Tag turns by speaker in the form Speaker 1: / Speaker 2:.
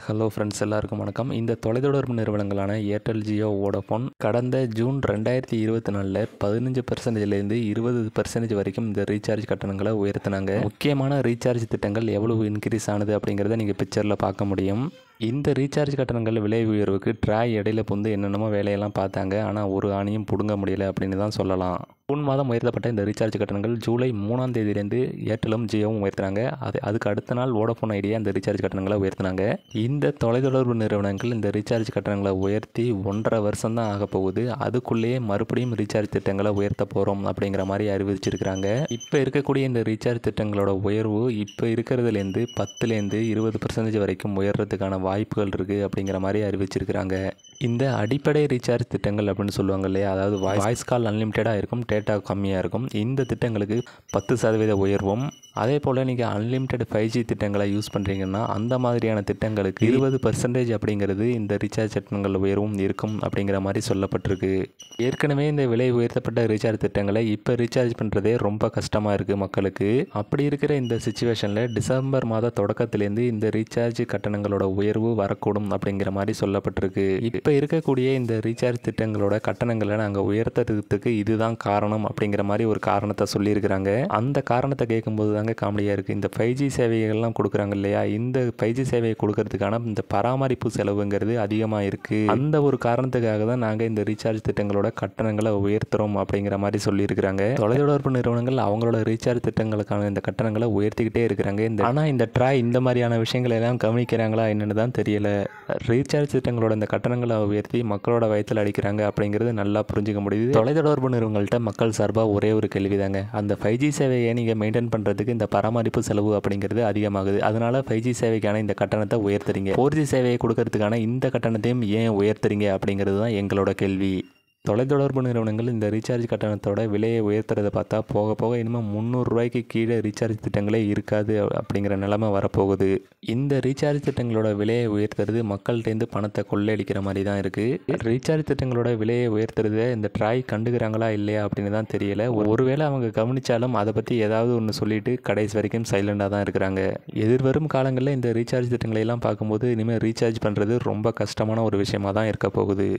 Speaker 1: Hello friends, எல்லாருக்கும் வணக்கம். இந்த தொலைத்தொடர்பு நிறுவனங்களான ஏர்டெல், ஜியோ, வோடஃபோன் கடந்த ஜூன் 2024 15%லேருந்து 20% வரைக்கும் இந்த ரீசார்ஜ் கட்டணங்களை உயர்த்தினாங்க. முக்கியமான ரீசார்ஜ் திட்டங்கள் எவ்வளவு இன்க்ரீஸ் ஆனது அப்படிங்கிறத நீங்கள் பிக்சரில் பார்க்க முடியும். இந்த ரீசார்ஜ் கட்டணங்கள் விலை உயர்வுக்கு ட்ராய் இடையில புந்து என்னென்னமோ வேலையெல்லாம் பார்த்தாங்க. ஆனால் ஒரு ஆணியும் பிடுங்க முடியல அப்படின்னு தான் சொல்லலாம். ஜூன் மாதம் உயர்த்தப்பட்ட இந்த ரீசார்ஜ் கட்டணங்கள் ஜூலை 3ஆம் தேதியிலேருந்து ஏர்டெலும் ஜியோவும் உயர்த்தினாங்க. அதுக்கு அடுத்த நாள் வோடஃபோன் ஐடியா இந்த ரீசார்ஜ் கட்டணங்களை உயர்த்தினாங்க. இந்த தொலைத்தொடர்பு நிறுவனங்கள் இந்த ரீசார்ஜ் கட்டணங்களை உயர்த்தி 1.5 வருஷம் தான் ஆக போகுது. அதுக்குள்ளேயே மறுபடியும் ரீசார்ஜ் திட்டங்களை உயர்த்த போகிறோம் அப்படிங்கிற மாதிரி அறிவிச்சிருக்கிறாங்க. இப்போ இருக்கக்கூடிய இந்த ரீசார்ஜ் திட்டங்களோட உயர்வு இப்போ இருக்கிறதுலேருந்து 10லேருந்து 20% வரைக்கும் உயர்றதுக்கான வாய்ப்புகள் இருக்குது அப்படிங்கிற மாதிரி அறிவிச்சிருக்கிறாங்க. இந்த அடிப்படை ரீசார்ஜ் திட்டங்கள் அப்படின்னு சொல்லுவாங்க இல்லையா, அதாவது வாய்ஸ் கால் அன்லிமிட்டடாக இருக்கும், டேட்டா கம்மியாக இருக்கும். இந்த திட்டங்களுக்கு 10% உயர்வும், அதே போல் நீங்கள் அன்லிமிட்டட் 5G திட்டங்களை யூஸ் பண்ணுறீங்கன்னா அந்த மாதிரியான திட்டங்களுக்கு 20% அப்படிங்கிறது இந்த ரீசார்ஜ் திட்டங்கள் உயர்வும் இருக்கும் அப்படிங்கிற மாதிரி சொல்லப்பட்டிருக்கு. ஏற்கனவே இந்த விலை உயர்த்தப்பட்ட ரீசார்ஜ் திட்டங்களை இப்போ ரீசார்ஜ் பண்ணுறதே ரொம்ப கஷ்டமாக இருக்குது மக்களுக்கு. அப்படி இருக்கிற இந்த சிச்சுவேஷனில் டிசம்பர் மாத தொடக்கத்திலேருந்து இந்த ரீசார்ஜ் கட்டணங்களோட உயர்வு வரக்கூடும் அப்படிங்கிற மாதிரி சொல்லப்பட்டிருக்கு. இப்போ இருக்கக்கூடிய இந்த ரீசார்ஜ் திட்டங்களோட கட்டணங்களை நாங்கள் உயர்த்துறதுக்கு இதுதான் காரணம் அப்படிங்கிற மாதிரி ஒரு காரணத்தை சொல்லியிருக்கிறாங்க. அந்த காரணத்தை கேட்கும்போது தாங்க காமெடியாக இருக்குது. இந்த 5G சேவைகள்லாம் கொடுக்குறாங்க இல்லையா, இந்த 5G சேவையை கொடுக்கறதுக்கான இந்த பராமரிப்பு செலவுங்கிறது அதிகமாக இருக்குது. அந்த ஒரு காரணத்துக்காக தான் நாங்கள் இந்த ரீசார்ஜ் திட்டங்களோட கட்டணங்களை உயர்த்துறோம் அப்படிங்கிற மாதிரி சொல்லியிருக்கிறாங்க. தொலைத்தொடர்பு நிறுவனங்கள் அவங்களோட ரீசார்ஜ் திட்டங்களுக்கான இந்த கட்டணங்களை உயர்த்திக்கிட்டே இருக்கிறாங்க. ஆனால் இந்த ட்ராய் இந்த மாதிரியான விஷயங்களை எல்லாம் கவனிக்கிறாங்களா என்னன்னு தான் தெரியல. ரீசார்ஜ் திட்டங்களோட இந்த கட்டணங்களை உயர்த்தி மக்களோட வயத்தில் அடிக்கிறாங்க அப்படிங்கிறது நல்லா புரிஞ்சுக்க முடியுது. தொலைத்தொடர்பு நிறுவனங்கள்கிட்ட மக்கள் சார்பாக ஒரே ஒரு கேள்விதாங்க, அந்த 5G சேவையை நீங்கள் மெயின்டைன் பண்ணுறதுக்கு இந்த பராமரிப்பு செலவு அப்படிங்கிறது அதிகமாகுது. அதனால 5G சேவைக்கான இந்த கட்டணத்தை உயர்த்துறீங்க, 4G சேவையை கொடுக்கறதுக்கான இந்த கட்டணத்தையும் ஏன் உயர்த்துறீங்க அப்படிங்கிறது தான் எங்களோட கேள்வி. தொலைத்தொடர்பு நிறுவனங்கள் இந்த ரீசார்ஜ் கட்டணத்தோட விலையை உயர்த்துறதை பார்த்தா போக போக இனிமேல் 300 ரூபாய்க்கு கீழே ரீசார்ஜ் திட்டங்களே இருக்காது அப்படிங்கிற நிலைமை வரப்போகுது. இந்த ரீசார்ஜ் திட்டங்களோட விலையை உயர்த்துறது மக்கள்கிட்டேருந்து பணத்தை கொள்ளையடிக்கிற மாதிரி தான் இருக்குது. ரீசார்ஜ் திட்டங்களோட விலையை உயர்த்துறதை இந்த ட்ராய் கண்டுக்கிறாங்களா இல்லையா அப்படின்னு தான் தெரியல. ஒருவேளை அவங்க கவனித்தாலும் அதை பற்றி ஏதாவது ஒன்று சொல்லிட்டு கடைசி வரைக்கும் சைலண்டாக தான் இருக்கிறாங்க. எதிர்வரும் காலங்களில் இந்த ரீசார்ஜ் திட்டங்களை எல்லாம் பார்க்கும்போது இனிமேல் ரீசார்ஜ் பண்ணுறது ரொம்ப கஷ்டமான ஒரு விஷயமாக தான் இருக்க போகுது.